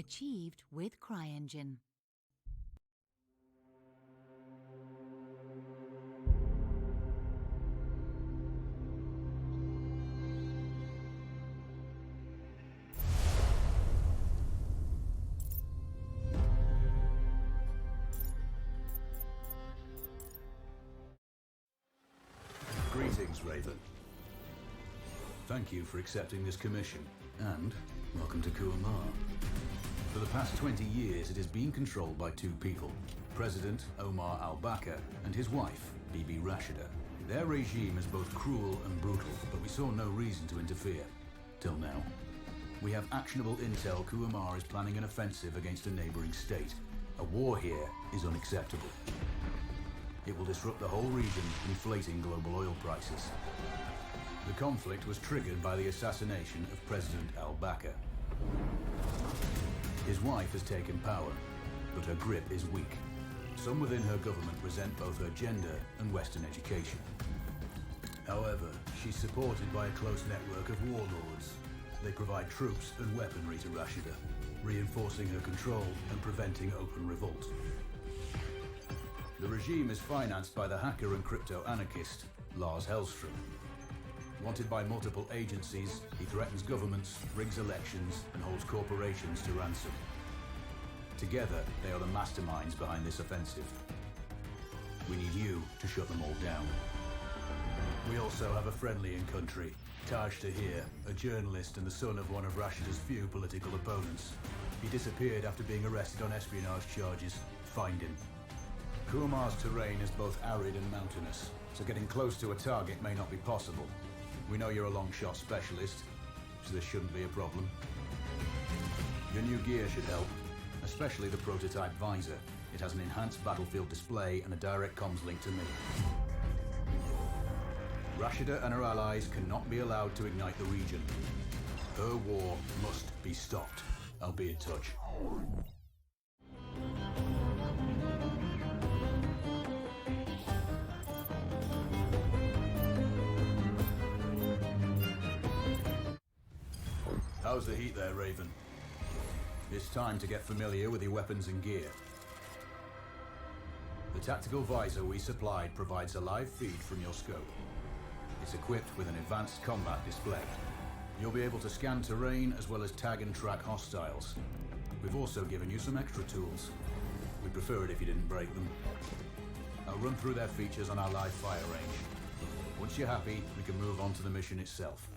Achieved with CryEngine. Greetings, Raven. Thank you for accepting this commission, and welcome to Kuamar. For the past 20 years, it has been controlled by two people, President Omar al-Bakr and his wife, Bibi Rashida. Their regime is both cruel and brutal, but we saw no reason to interfere. Till now. We have actionable intel Kuamar is planning an offensive against a neighboring state. A war here is unacceptable. It will disrupt the whole region, inflating global oil prices. The conflict was triggered by the assassination of President al-Bakr. His wife has taken power, but her grip is weak. Some within her government resent both her gender and Western education. However, she's supported by a close network of warlords. They provide troops and weaponry to Rashida, reinforcing her control and preventing open revolt. The regime is financed by the hacker and crypto-anarchist, Lars Hellstrom. Wanted by multiple agencies, he threatens governments, rigs elections, and holds corporations to ransom. Together, they are the masterminds behind this offensive. We need you to shut them all down. We also have a friendly in country, Taj Tahir, a journalist and the son of one of Rashida's few political opponents. He disappeared after being arrested on espionage charges. Find him. Kuamar's terrain is both arid and mountainous, so getting close to a target may not be possible. We know you're a long shot specialist, so this shouldn't be a problem. Your new gear should help, especially the prototype visor. It has an enhanced battlefield display and a direct comms link to me. Rashida and her allies cannot be allowed to ignite the region. Her war must be stopped. I'll be in touch. How's the heat there, Raven? It's time to get familiar with your weapons and gear. The tactical visor we supplied provides a live feed from your scope. It's equipped with an advanced combat display. You'll be able to scan terrain as well as tag and track hostiles. We've also given you some extra tools. We'd prefer it if you didn't break them. I'll run through their features on our live fire range. Once you're happy, we can move on to the mission itself.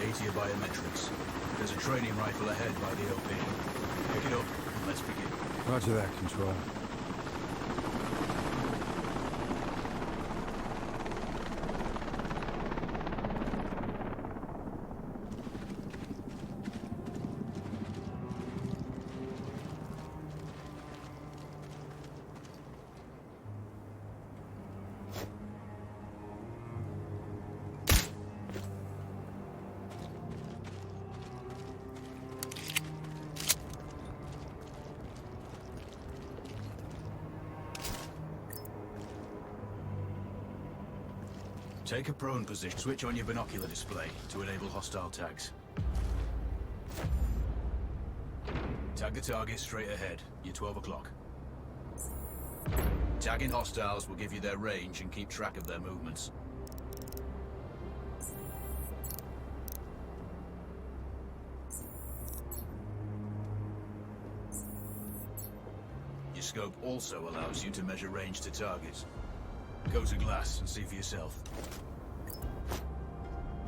To your biometrics. There's a training rifle ahead by the OP. Pick it up and let's begin. Roger that, Control. Take a prone position. Switch on your binocular display to enable hostile tags. Tag the target straight ahead. You're 12 o'clock. Tagging hostiles will give you their range and keep track of their movements. Your scope also allows you to measure range to targets. Go to glass and see for yourself.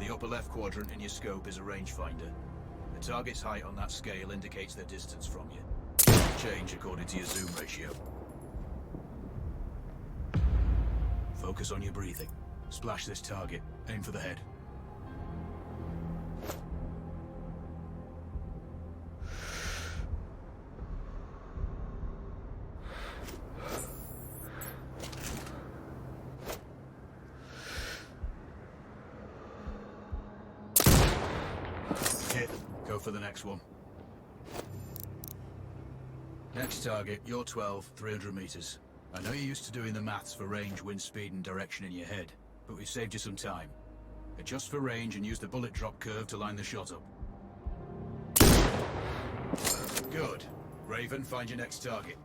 The upper left quadrant in your scope is a rangefinder. The target's height on that scale indicates their distance from you. Change according to your zoom ratio. Focus on your breathing. Splash this target. Aim for the head. go for the next one. Next target, you're 12, 300 meters. I know you're used to doing the maths for range, wind speed, and direction in your head, but we've saved you some time. Adjust for range and use the bullet drop curve to line the shot up. Good. Raven, find your next target.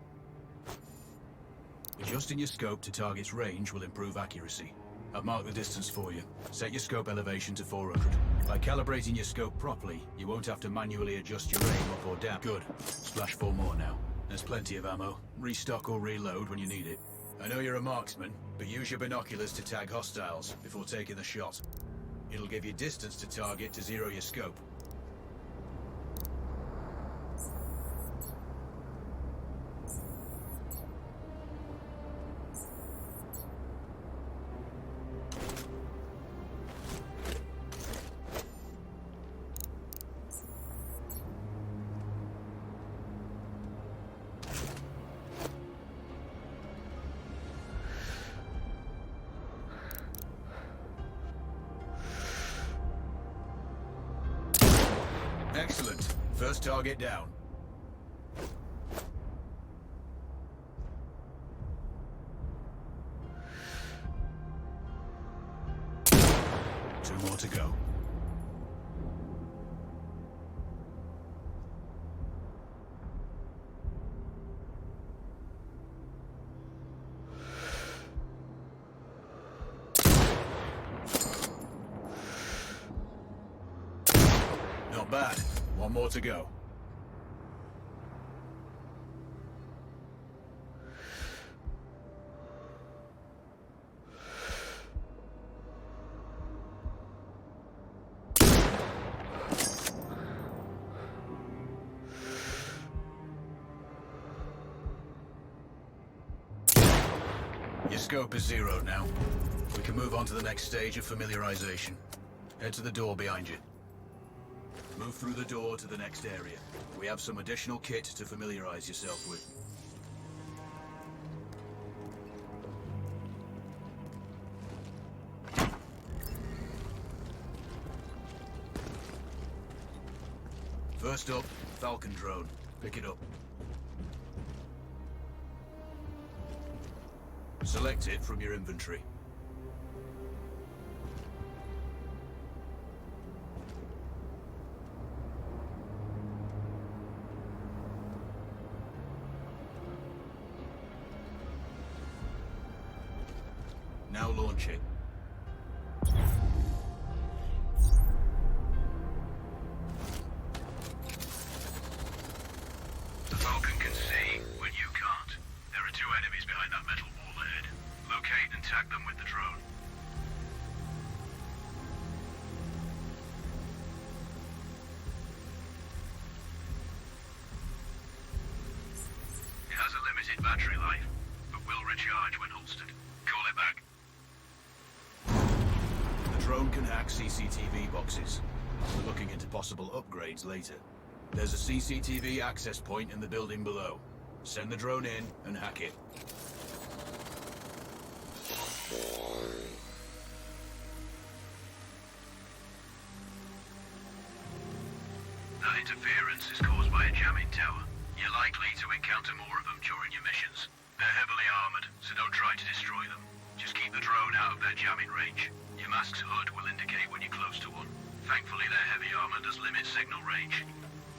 Adjusting your scope to target's range will improve accuracy. I've marked the distance for you. Set your scope elevation to 400. By calibrating your scope properly, you won't have to manually adjust your aim up or down. Good. Splash 4 more now. There's plenty of ammo. Restock or reload when you need it. I know you're a marksman, but use your binoculars to tag hostiles before taking the shot. It'll give you distance to target to zero your scope. Excellent. First target down. Two more to go. Not bad. One more to go. Your scope is zeroed now. We can move on to the next stage of familiarization. Head to the door behind you. Move through the door to the next area. We have some additional kit to familiarize yourself with. First up, Falcon drone. Pick it up. Select it from your inventory. Now launch it. The Falcon can see when you can't. There are 2 enemies behind that metal wall ahead. Locate and tag them with the drone. It has a limited battery life, but will recharge when holstered. Call it back. The drone can hack CCTV boxes. We're looking into possible upgrades later. There's a CCTV access point in the building below. Send the drone in and hack it. That interference is caused by a jamming tower. You're likely to encounter more of them during your missions. They're heavily armored, so don't try to destroy them. Just keep the drone out of their jamming range. Your mask's hood will indicate when you're close to one. Thankfully, their heavy armor does limit signal range.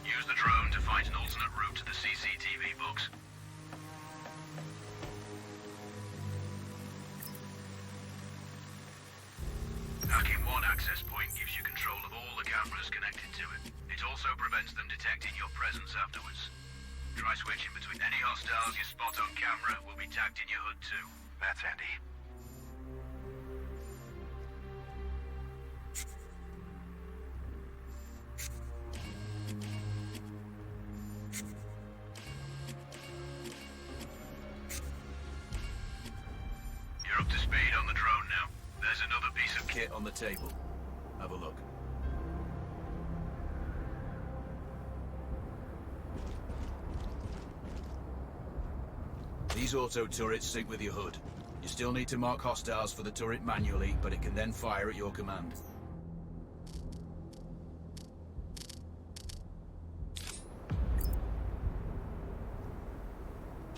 Use the drone to find an alternate route to the CCTV box. Hacking one access point gives you control of all the cameras connected to it. It also prevents them detecting your presence afterwards. Try switching between any hostiles you spot on camera will be tagged in your hood too. That's handy. You're up to speed on the drone now. There's another piece of kit on the table. Have a look. These auto turrets sync with your hood. You still need to mark hostiles for the turret manually, but it can then fire at your command.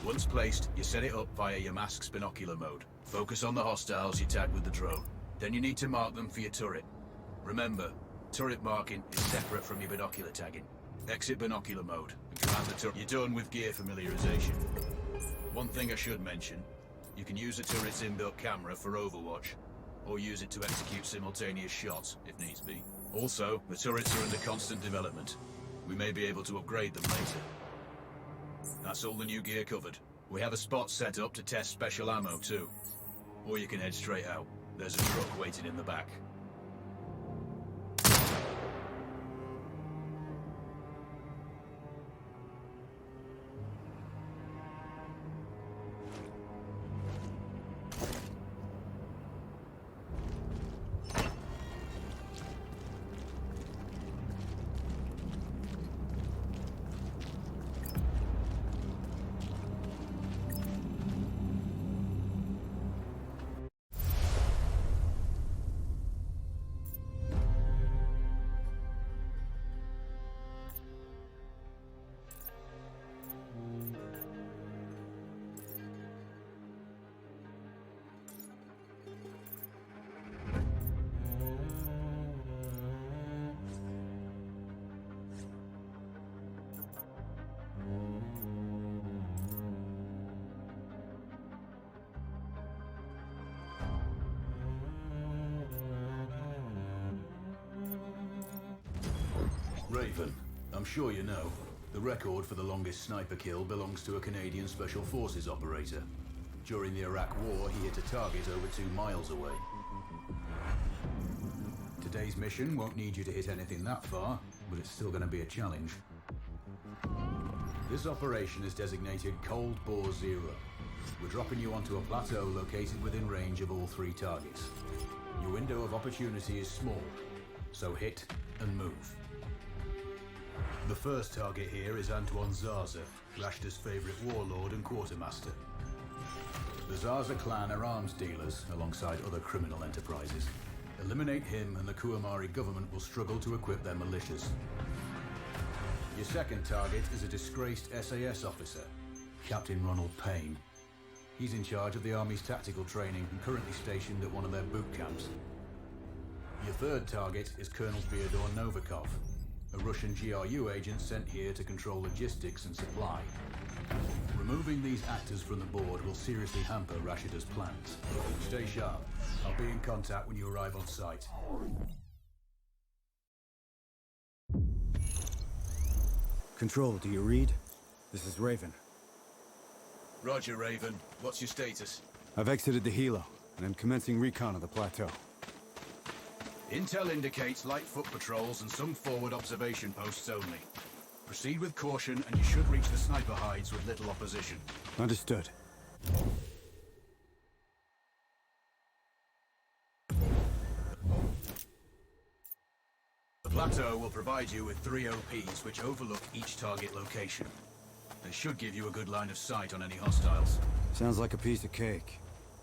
Once placed, you set it up via your mask's binocular mode. Focus on the hostiles you tag with the drone. Then you need to mark them for your turret. Remember, turret marking is separate from your binocular tagging. Exit binocular mode and command the turret. You're done with gear familiarization. One thing I should mention, you can use the turret's inbuilt camera for overwatch, or use it to execute simultaneous shots if needs be. Also, the turrets are under constant development. We may be able to upgrade them later. That's all the new gear covered. We have a spot set up to test special ammo too. Or you can head straight out. There's a truck waiting in the back. Raven, I'm sure you know, the record for the longest sniper kill belongs to a Canadian Special Forces operator. During the Iraq War, he hit a target over 2 miles away. Today's mission won't need you to hit anything that far, but it's still going to be a challenge. This operation is designated Cold Bore Zero. We're dropping you onto a plateau located within range of all 3 targets. Your window of opportunity is small, so hit and move. The first target here is Antoine Zaza, Rashta's favourite warlord and quartermaster. The Zaza clan are arms dealers alongside other criminal enterprises. Eliminate him and the Kuamari government will struggle to equip their militias. Your second target is a disgraced SAS officer, Captain Ronald Payne. He's in charge of the Army's tactical training and currently stationed at one of their boot camps. Your third target is Colonel Fyodor Novikov, a Russian GRU agent sent here to control logistics and supply. Removing these actors from the board will seriously hamper Rashida's plans. Stay sharp. I'll be in contact when you arrive on site. Control, do you read? This is Raven. Roger, Raven. What's your status? I've exited the helo, and I'm commencing recon of the plateau. Intel indicates light foot patrols and some forward observation posts only. Proceed with caution and you should reach the sniper hides with little opposition. Understood. The plateau will provide you with 3 OPs which overlook each target location. They should give you a good line of sight on any hostiles. Sounds like a piece of cake.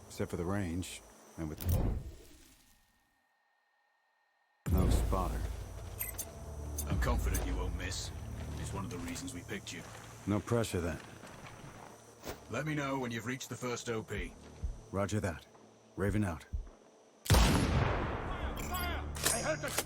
Except for the range, and with no spotter. I'm confident you won't miss. It's one of the reasons we picked you. No pressure then. Let me know when you've reached the first OP. Roger that. Raven out. Fire! I heard the...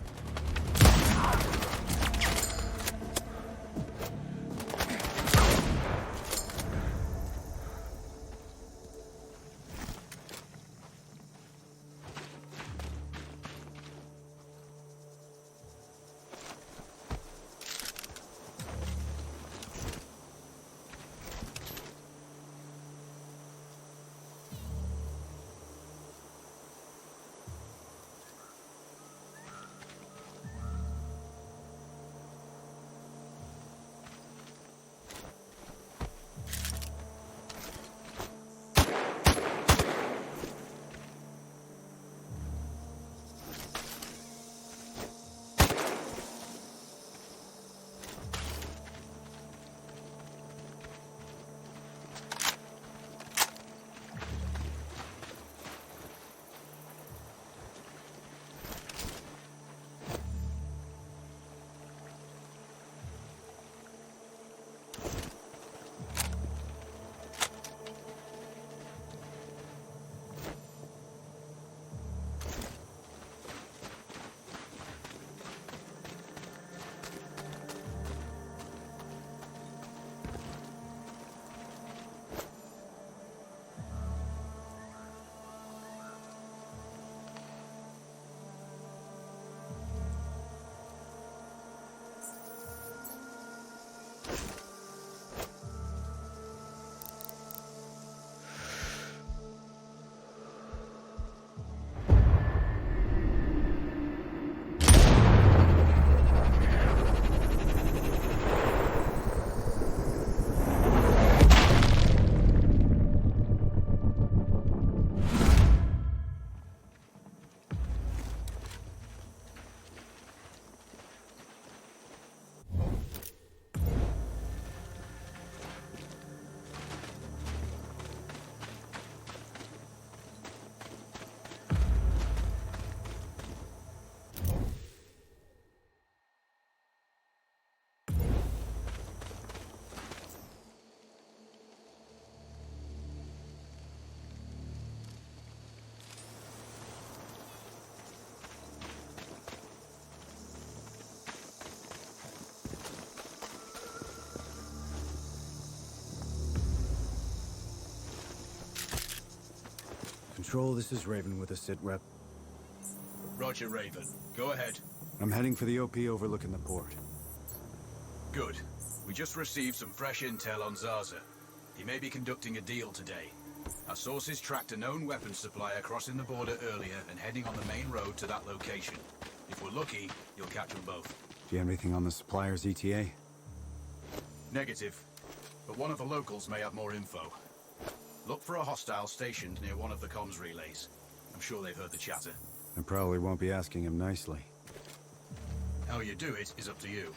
Control, this is Raven with a sit rep. Roger, Raven. Go ahead. I'm heading for the OP overlooking the port. Good. We just received some fresh intel on Zaza. He may be conducting a deal today. Our sources tracked a known weapons supplier crossing the border earlier and heading on the main road to that location. If we're lucky, you'll catch them both. Do you have anything on the supplier's ETA? Negative. But one of the locals may have more info. Look for a hostile stationed near one of the comms relays. I'm sure they've heard the chatter. I probably won't be asking him nicely. How you do it is up to you.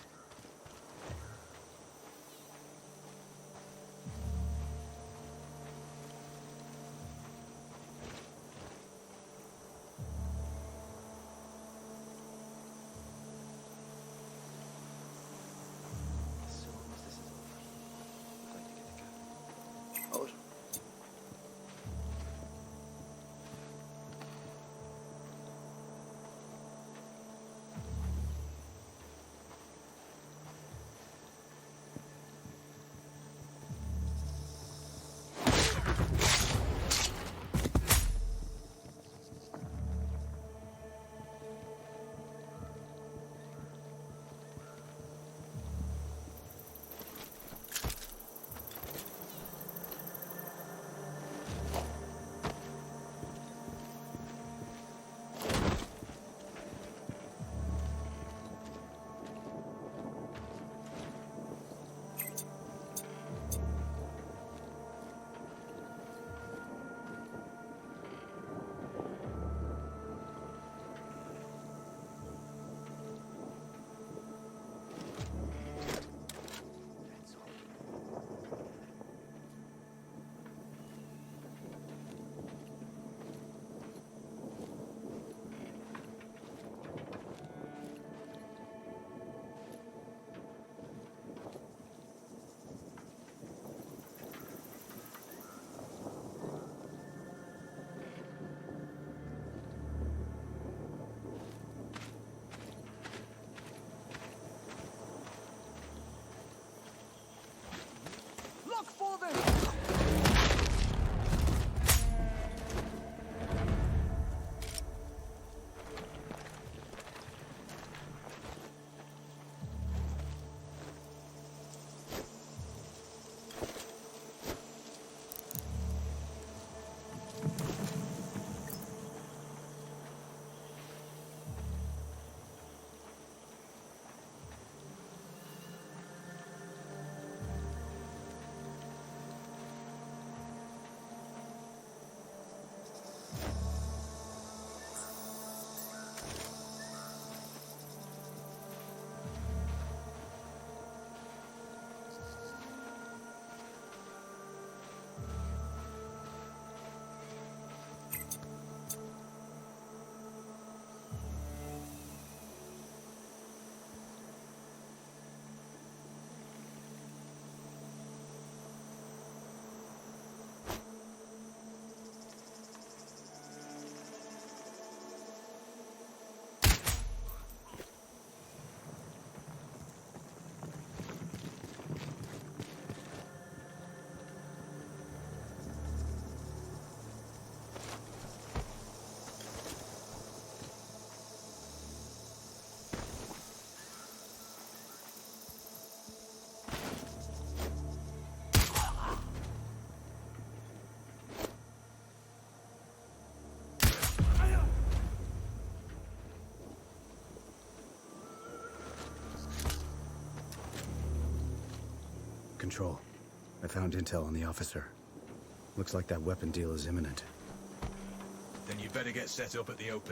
Control. I found intel on the officer. Looks like that weapon deal is imminent. Then you better get set up at the OP.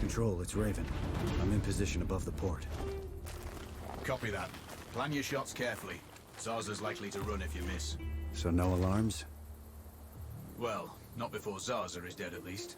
Control, it's Raven. I'm in position above the port. Copy that. Plan your shots carefully. Zarza's likely to run if you miss. So no alarms? Well, not before Zarza is dead at least.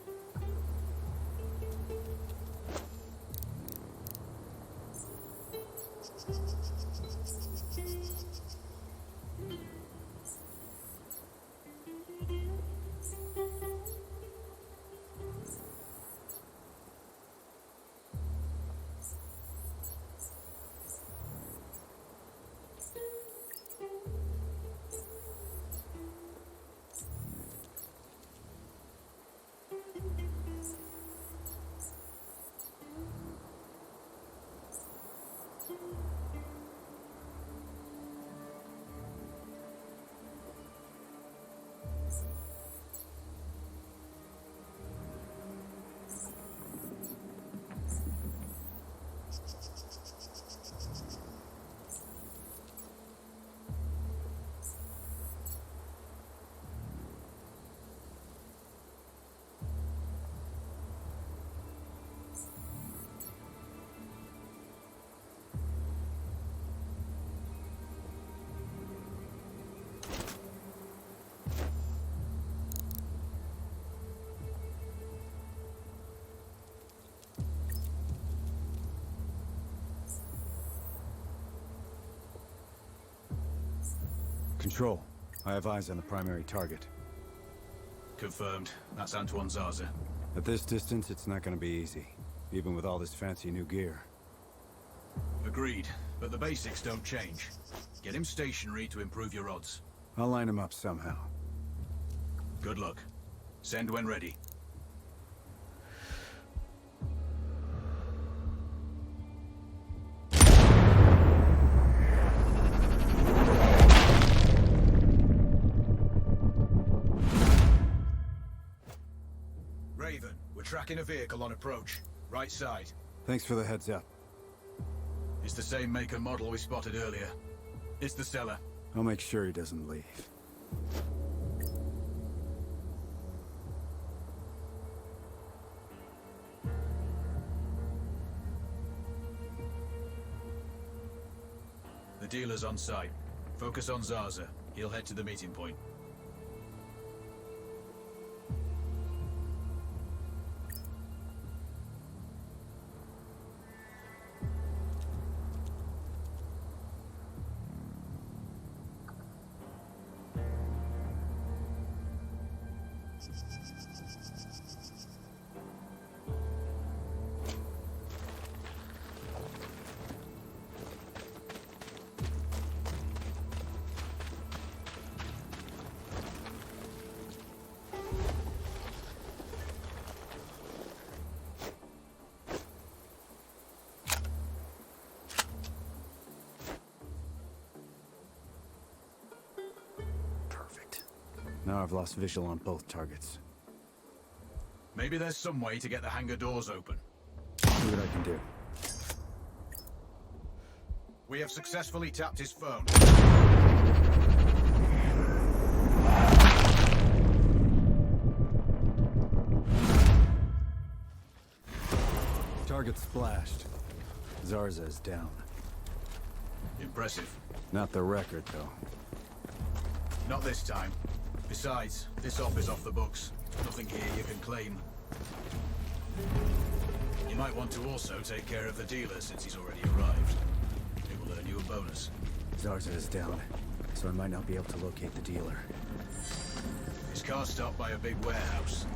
Control, I have eyes on the primary target. Confirmed. That's Antoine Zarza. At this distance, it's not gonna be easy, even with all this fancy new gear. Agreed, but the basics don't change. Get him stationary to improve your odds. I'll line him up somehow. Good luck. Send when ready. Raven, we're tracking a vehicle on approach. Right side. Thanks for the heads up. It's the same make and model we spotted earlier. It's the seller. I'll make sure he doesn't leave. The dealer's on site. Focus on Zarza. He'll head to the meeting point. Now I've lost visual on both targets. Maybe there's some way to get the hangar doors open. See what I can do. We have successfully tapped his phone. Target splashed. Zarza is down. Impressive. Not the record, though. Not this time. Besides, this op is off the books. Nothing here you can claim. You might want to also take care of the dealer since he's already arrived. It will earn you a bonus. Zarza is down, so I might not be able to locate the dealer. His car's stopped by a big warehouse.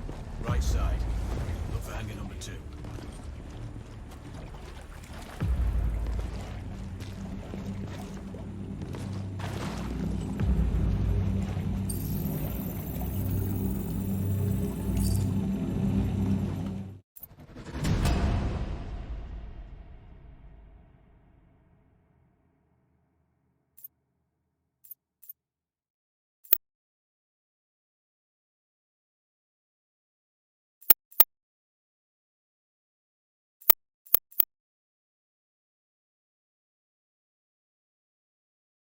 Right side. Look for hangar number 2.